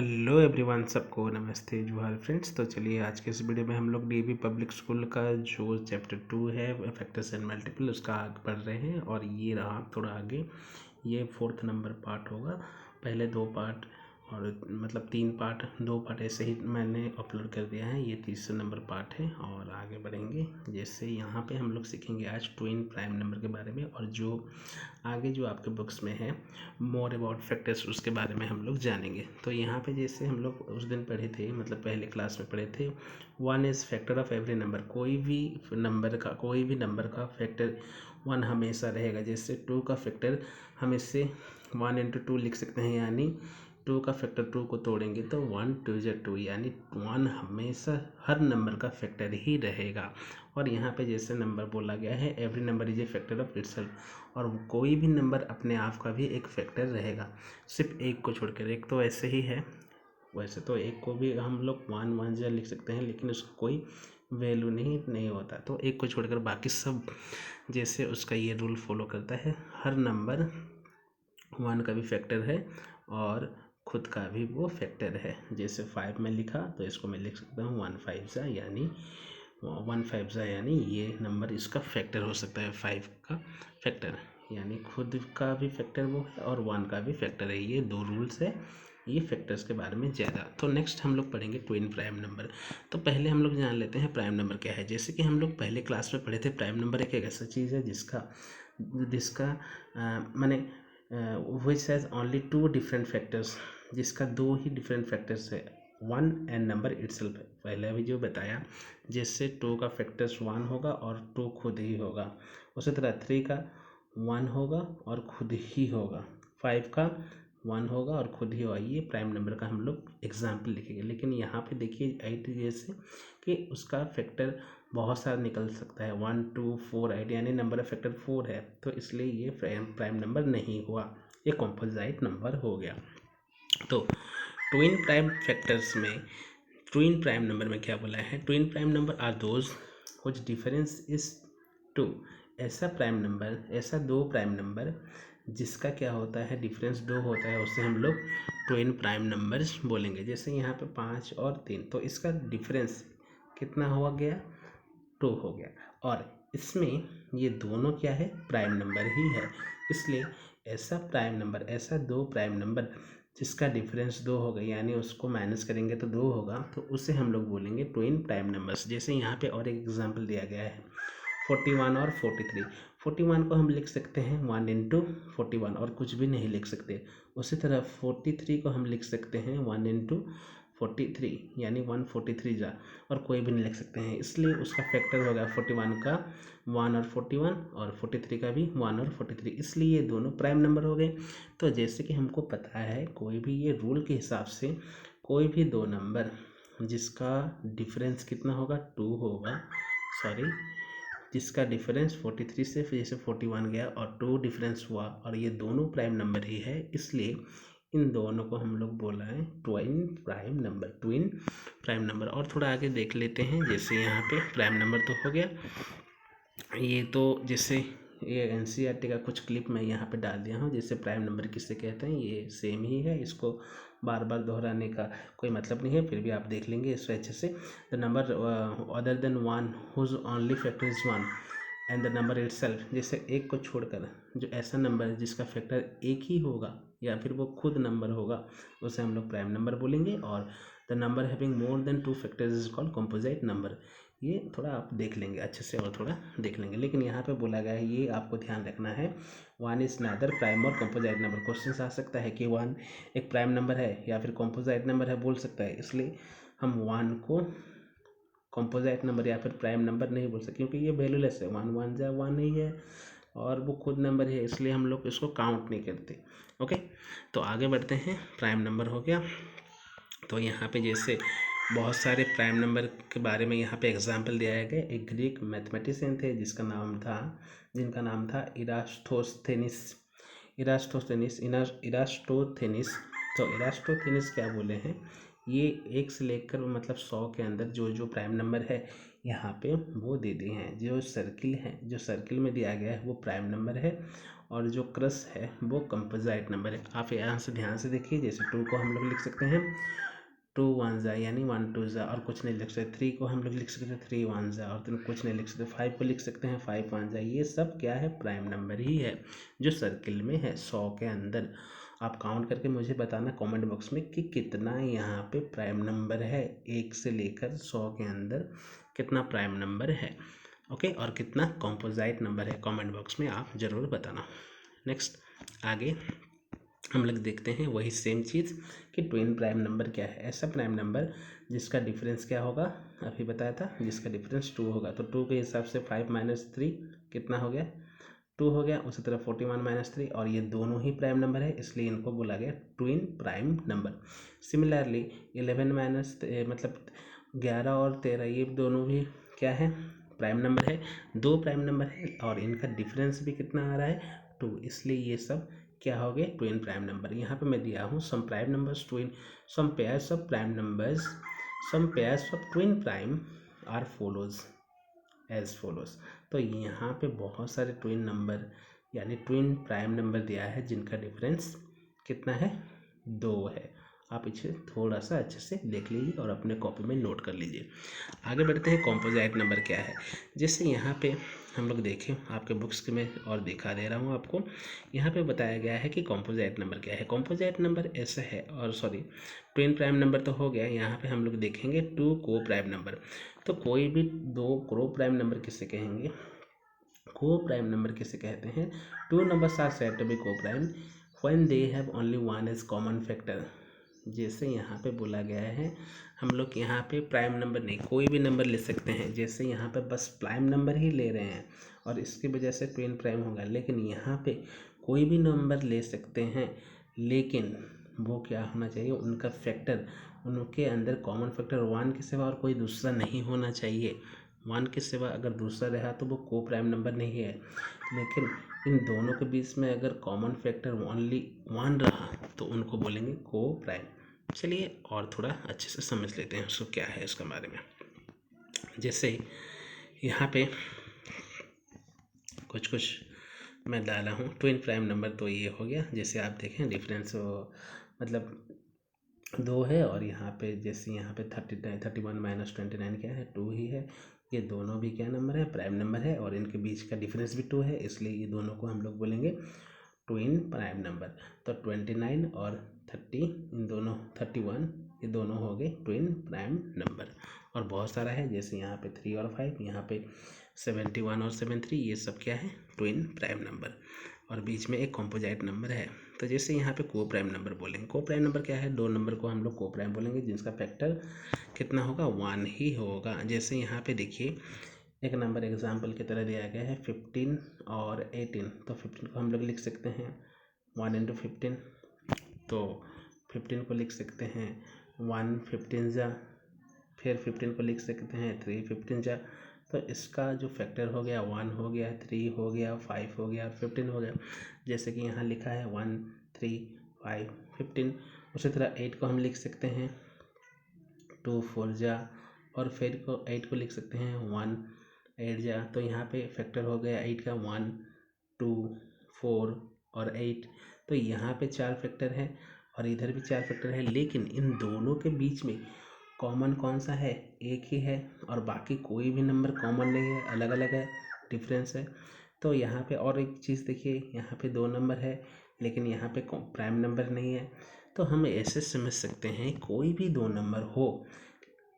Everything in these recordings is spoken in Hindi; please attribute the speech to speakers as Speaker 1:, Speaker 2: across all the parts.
Speaker 1: हेलो एवरीवन, सबको नमस्ते जोहार फ्रेंड्स। तो चलिए आज के इस वीडियो में हम लोग डीएवी पब्लिक स्कूल का जो चैप्टर 2 है फैक्टर्स एंड मल्टीपल उसका आगे पढ़ रहे हैं। और ये रहा थोड़ा आगे, ये 4th नंबर पार्ट होगा। पहले 2 पार्ट और मतलब 3 पार्ट, 2 पार्ट ऐसे ही मैंने अपलोड कर दिया है। ये 3रा नंबर पार्ट है और आगे बढ़ेंगे। जैसे यहाँ पे हम लोग सीखेंगे आज ट्विन प्राइम नंबर के बारे में, और जो आगे जो आपके बुक्स में है मोर अबाउट फैक्टर्स उसके बारे में हम लोग जानेंगे। तो यहाँ पे जैसे हम लोग उस दिन पढ़े थे, मतलब पहले क्लास में पढ़े थे, 1 is factor of every number. कोई भी नंबर का फैक्टर 1 हमेशा रहेगा। जैसे 2 का फैक्टर हम इससे 1 × 2 लिख सकते हैं, यानी 2 का फैक्टर 2 को तोड़ेंगे तो 1 2 × 2, यानी 1 हमेशा हर नंबर का फैक्टर ही रहेगा। और यहाँ पे जैसे नंबर बोला गया है every number is a factor of itself, और कोई भी नंबर अपने आप का भी एक फैक्टर रहेगा, सिर्फ एक को छोड़कर। एक तो ऐसे ही है, वैसे तो एक को भी हम लोग 1 1 0 लिख सकते हैं, लेकिन उसका कोई वैल्यू नहीं होता। तो एक को छोड़कर बाकी सब जैसे उसका ये रूल फॉलो करता है, हर नंबर 1 का भी फैक्टर है और खुद का भी वो फैक्टर है। जैसे 5 में लिखा तो इसको मैं लिख सकता हूँ 1 5 यानी 1 5 यानी ये नंबर इसका फैक्टर हो सकता है। 5 का फैक्टर यानी खुद का भी फैक्टर वो है और 1 का भी फैक्टर है। ये 2 रूल्स है ये फैक्टर्स के बारे में ज़्यादा। तो नेक्स्ट हम लोग पढ़ेंगे ट्विन प्राइम नंबर। तो पहले हम लोग जान लेते हैं प्राइम नंबर क्या है। जैसे कि हम लोग पहले क्लास में पढ़े थे, प्राइम नंबर एक ऐसा चीज़ है जिसका माने which has only 2 different factors, जिसका 2 ही डिफरेंट फैक्टर्स है, 1 एंड नंबर इटसेल्फ है। पहले अभी जो बताया, जैसे 2 का फैक्टर्स 1 होगा और 2 खुद ही होगा, उसी तरह 3 का 1 होगा और खुद ही होगा, 5 का 1 होगा और खुद ही होगा। ये प्राइम नंबर का हम लोग एग्जाम्पल लिखेंगे। लेकिन यहाँ पे देखिए 8 जैसे कि उसका फैक्टर बहुत सारा निकल सकता है, 1 2 4 8, यानी नंबर ऑफ फैक्टर 4 है, तो इसलिए ये प्राइम नंबर नहीं हुआ, ये कॉम्पोजिट नंबर हो गया। तो ट्विन प्राइम फैक्टर्स में ट्विन प्राइम नंबर में क्या बोला है, twin prime number are those which difference is 2। ऐसा 2 प्राइम नंबर जिसका क्या होता है, डिफरेंस 2 होता है, उससे हम लोग ट्विन प्राइम नंबर्स बोलेंगे। जैसे यहाँ पे 5 और 3, तो इसका डिफरेंस कितना हो गया, 2 हो गया, और इसमें ये दोनों क्या है, प्राइम नंबर ही है। इसलिए ऐसा 2 प्राइम नंबर जिसका डिफरेंस 2 होगा, यानी उसको माइनस करेंगे तो 2 होगा, तो उसे हम लोग बोलेंगे ट्विन प्राइम नंबर्स। जैसे यहाँ पे और एक एग्जांपल दिया गया है 41 और 43। 41 को हम लिख सकते हैं 1 × 41 और कुछ भी नहीं लिख सकते। उसी तरह 43 को हम लिख सकते हैं 1 × 43, यानी 143 जा, और कोई भी नहीं लिख सकते हैं। इसलिए उसका फैक्टर होगा 41 का 1 और 41, और 43 का भी 1 और 43, इसलिए ये दोनों प्राइम नंबर हो गए। तो जैसे कि हमको पता है, कोई भी ये रूल के हिसाब से कोई भी 2 नंबर जिसका डिफरेंस कितना होगा, 2 होगा, सॉरी, जिसका डिफरेंस 43 से फिर जैसे 41 गया और 2 डिफरेंस हुआ, और ये दोनों प्राइम नंबर ही है, इसलिए इन दोनों को हम लोग बोला है ट्विन प्राइम नंबर। और थोड़ा आगे देख लेते हैं। जैसे यहाँ पे प्राइम नंबर तो हो गया, ये तो जैसे ये एनसीईआरटी का कुछ क्लिप मैं यहाँ पे डाल दिया हूँ, जैसे प्राइम नंबर किससे कहते हैं, ये सेम ही है, इसको बार बार दोहराने का कोई मतलब नहीं है, फिर भी आप देख लेंगे इससे अच्छे से। The number other than 1 whose only factor is 1 and the number itself, जैसे एक को छोड़कर जो ऐसा नंबर है जिसका फैक्टर एक ही होगा या फिर वो खुद नंबर होगा, उसे हम लोग प्राइम नंबर बोलेंगे। और the number having more than 2 factors is called composite number. ये थोड़ा आप देख लेंगे अच्छे से और थोड़ा देख लेंगे, लेकिन यहाँ पे बोला गया है, ये आपको ध्यान रखना है, 1 इज नादर प्राइम और कॉम्पोजिट नंबर। क्वेश्चन आ सकता है कि 1 एक प्राइम नंबर है या फिर कॉम्पोजिट नंबर है, बोल सकता है, इसलिए हम 1 को कॉम्पोजिट नंबर या फिर प्राइम नंबर नहीं बोल सकते, क्योंकि ये वैल्यूलेस है, 1 1 जा 1 ही है और वो खुद नंबर है, इसलिए हम लोग इसको काउंट नहीं करते। ओके, तो आगे बढ़ते हैं। प्राइम नंबर हो गया, तो यहाँ पे जैसे बहुत सारे प्राइम नंबर के बारे में यहाँ पे एग्जाम्पल दिया गया। एक ग्रीक मैथमेटिशियन थे जिनका नाम था इरास्टोथेनिस। तो इरास्टोथेनिस क्या बोले हैं, ये 1 से लेकर मतलब 100 के अंदर जो प्राइम नंबर है यहाँ पे वो दे दिए हैं। जो सर्किल में दिया गया है वो प्राइम नंबर है, और जो क्रस है वो कंपोजिट नंबर है। आप यहाँ से ध्यान से देखिए, जैसे 2 को हम लोग लिख सकते हैं 2 1 ज़ा यानी 1 2 ज़ा और कुछ नहीं लिख सकते। 3 को हम लोग लिख सकते हैं 3 1 ज़ा और 3 कुछ नहीं लिख सकते। 5 को लिख सकते हैं 5 1 ज़ा। ये सब क्या है, प्राइम नंबर ही है जो सर्किल में है 100 के अंदर। आप काउंट करके मुझे बताना कमेंट बॉक्स में कि कितना यहाँ पे प्राइम नंबर है, 1 से लेकर 100 के अंदर कितना प्राइम नंबर है। ओके, और कितना कंपोजिट नंबर है, कमेंट बॉक्स में आप ज़रूर बताना। नेक्स्ट आगे हम लोग देखते हैं वही सेम चीज़ कि ट्विन प्राइम नंबर क्या है। ऐसा प्राइम नंबर जिसका डिफरेंस क्या होगा, अभी बताया था, जिसका डिफरेंस 2 होगा। तो 2 के हिसाब से 5 - 3 कितना हो गया, 2 हो गया। उसी तरह 41 - 3, और ये दोनों ही प्राइम नंबर है इसलिए इनको बोला गया ट्विन प्राइम नंबर। सिमिलरली 11 मतलब 11 और 13 ये दोनों भी क्या है, प्राइम नंबर है। 2 प्राइम नंबर है और इनका डिफरेंस भी कितना आ रहा है, 2, इसलिए ये सब क्या हो गए, ट्विन प्राइम नंबर। यहाँ पे मैं दिया हूँ some prime numbers twin, some pairs of prime numbers, some pairs of twin prime are follows as follows. तो यहाँ पे बहुत सारे ट्विन नंबर यानी ट्विन प्राइम नंबर दिया है जिनका डिफरेंस कितना है, 2 है। आप इसे थोड़ा सा अच्छे से देख लीजिए और अपने कॉपी में नोट कर लीजिए। आगे बढ़ते हैं, कंपोजिट नंबर क्या है। जैसे यहाँ पे हम लोग देखें आपके बुक्स में और दिखा दे रहा हूँ आपको, यहाँ पे बताया गया है कि कंपोजिट नंबर क्या है। कंपोजिट नंबर ऐसा है, और सॉरी ट्विन प्राइम नंबर तो हो गया। यहाँ पे हम लोग देखेंगे 2 को प्राइम नंबर। तो कोई भी 2 को प्राइम नंबर किसे कहेंगे, को प्राइम नंबर किसे कहते हैं, 2 numbers are said to be coprime when they have only one as common factor. जैसे यहाँ पे बोला गया है, हम लोग यहाँ पे प्राइम नंबर नहीं कोई भी नंबर ले सकते हैं। जैसे यहाँ पे बस प्राइम नंबर ही ले रहे हैं और इसकी वजह से ट्विन प्राइम होगा, लेकिन यहाँ पे कोई भी नंबर ले सकते हैं, लेकिन वो क्या होना चाहिए, उनका फैक्टर, उनके अंदर कॉमन फैक्टर 1 के सिवा और कोई दूसरा नहीं होना चाहिए। 1 के सिवा अगर दूसरा रहा तो वो को प्राइम नंबर नहीं है। लेकिन इन दोनों के बीच में अगर कॉमन फैक्टर ओनली 1 रहा तो उनको बोलेंगे को प्राइम। चलिए और थोड़ा अच्छे से समझ लेते हैं उसको क्या है इसके बारे में। जैसे यहाँ पे कुछ मैं डाला हूँ ट्विन प्राइम नंबर, तो ये हो गया। जैसे आप देखें डिफरेंस मतलब 2 है, और यहाँ पे जैसे यहाँ पे 31 - 29 क्या है, 2 ही है। ये दोनों भी क्या नंबर है, प्राइम नंबर है, और इनके बीच का डिफरेंस भी 2 है, इसलिए ये दोनों को हम लोग बोलेंगे ट्विन प्राइम नंबर। तो 29 और 30 इन दोनों 31 ये दोनों हो गए ट्विन प्राइम नंबर। और बहुत सारा है, जैसे यहाँ पे 3 और 5, यहाँ पे 71 और 73, ये सब क्या है, ट्विन प्राइम नंबर। और बीच में एक कंपोजिट नंबर है। तो जैसे यहाँ पे को प्राइम नंबर बोलेंगे, को प्राइम नंबर क्या है, 2 नंबर को हम लोग को प्राइम बोलेंगे जिनका फैक्टर कितना होगा, 1 ही होगा। जैसे यहाँ पे देखिए एक नंबर एग्जाम्पल की तरह दिया गया है 15 और 18। तो 15 को हम लोग लिख सकते हैं 1 × 15, तो 15 को लिख सकते हैं 1 15 जा, फिर 15 को लिख सकते हैं 3 15 जा। तो इसका जो फैक्टर हो गया 1 हो गया, 3 हो गया, 5 हो गया, 15 हो गया। जैसे कि यहाँ लिखा है 1 3 5 15। उसी तरह 8 को हम लिख सकते हैं 2 4 जा, और फिर 8 को लिख सकते हैं 1 8 जा। तो यहाँ पे फैक्टर हो गया 8 का 1 2 4 और 8। तो यहाँ पे 4 फैक्टर है और इधर भी 4 फैक्टर है, लेकिन इन दोनों के बीच में कॉमन कौन सा है, एक ही है, और बाकी कोई भी नंबर कॉमन नहीं है, अलग अलग है, डिफरेंस है। तो यहाँ पे और एक चीज़ देखिए, यहाँ पे 2 नंबर है लेकिन यहाँ पे प्राइम नंबर नहीं है। तो हम ऐसे समझ सकते हैं कोई भी 2 नंबर हो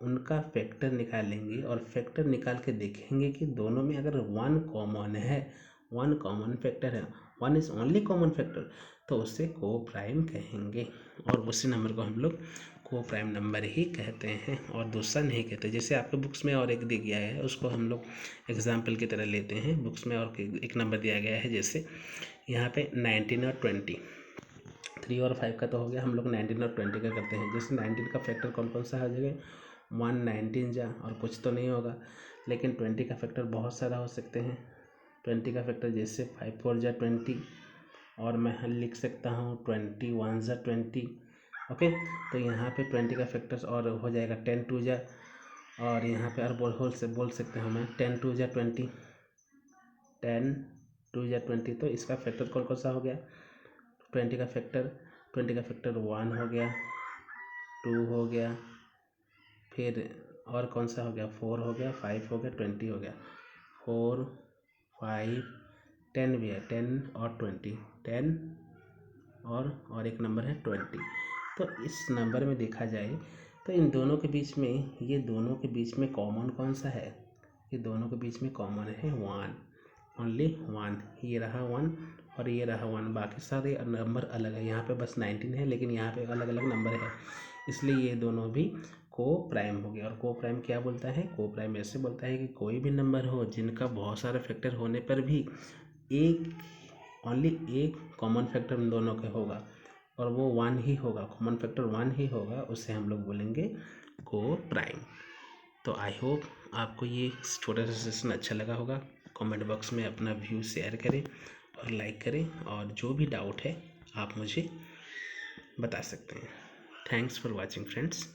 Speaker 1: उनका फैक्टर निकालेंगे और फैक्टर निकाल के देखेंगे कि दोनों में अगर 1 कॉमन है, 1 कॉमन फैक्टर है, 1 इज़ ओनली कॉमन फैक्टर, तो उसे को प्राइम कहेंगे। और उसी नंबर को हम लोग को प्राइम नंबर ही कहते हैं और दूसरा नहीं कहते। जैसे आपके बुक्स में और एक दिया गया है, उसको हम लोग एग्जाम्पल की तरह लेते हैं। बुक्स में और एक नंबर दिया गया है, जैसे यहाँ पे 19 और 20, 3 और 5 का तो हो गया, हम लोग 19 और 20 का करते हैं। जैसे 19 का फैक्टर कौन कौन सा आ जाएगा, 1 19 जा, और कुछ तो नहीं होगा। लेकिन 20 का फैक्टर बहुत सारा हो सकते हैं। 20 का फैक्टर जैसे 5 4 जा 20, और मैं लिख सकता हूँ 21 जा 20। ओके, तो यहाँ पे 20 का फैक्टर्स और हो जाएगा 10 2 जा, और यहाँ पे और बोल सकते हैं मैं 10 2 जा 20, 10 2 या 20, तो इसका फैक्टर कौन कौन सा हो गया? 20 का फैक्टर 1 हो गया, 2 हो गया, फिर और कौन सा हो गया? 4 हो गया, 5 हो गया, 20 हो गया। 4, 5, 10 भी है, 10 और 20, 10 और एक नंबर है 20। तो इस नंबर में देखा जाए तो इन दोनों के बीच में, ये दोनों के बीच में कॉमन कौन सा है? ये दोनों के बीच में कॉमन है 1, ओनली 1। ये रहा 1 और ये रहा 1, बाकी सारे नंबर अलग है। यहाँ पे बस 19 है, लेकिन यहाँ पे अलग अलग नंबर है, इसलिए ये दोनों भी को प्राइम हो गया। और को प्राइम क्या बोलता है? को प्राइम ऐसे बोलता है कि कोई भी नंबर हो जिनका बहुत सारे फैक्टर होने पर भी ओनली एक कॉमन फैक्टर उन दोनों का होगा और वो 1 ही होगा, कॉमन फैक्टर 1 ही होगा, उसे हम लोग बोलेंगे को प्राइम। तो आई होप आपको ये छोटा सा सेशन अच्छा लगा होगा। कमेंट बॉक्स में अपना व्यू शेयर करें और लाइक करें, और जो भी डाउट है आप मुझे बता सकते हैं। Thanks for watching friends.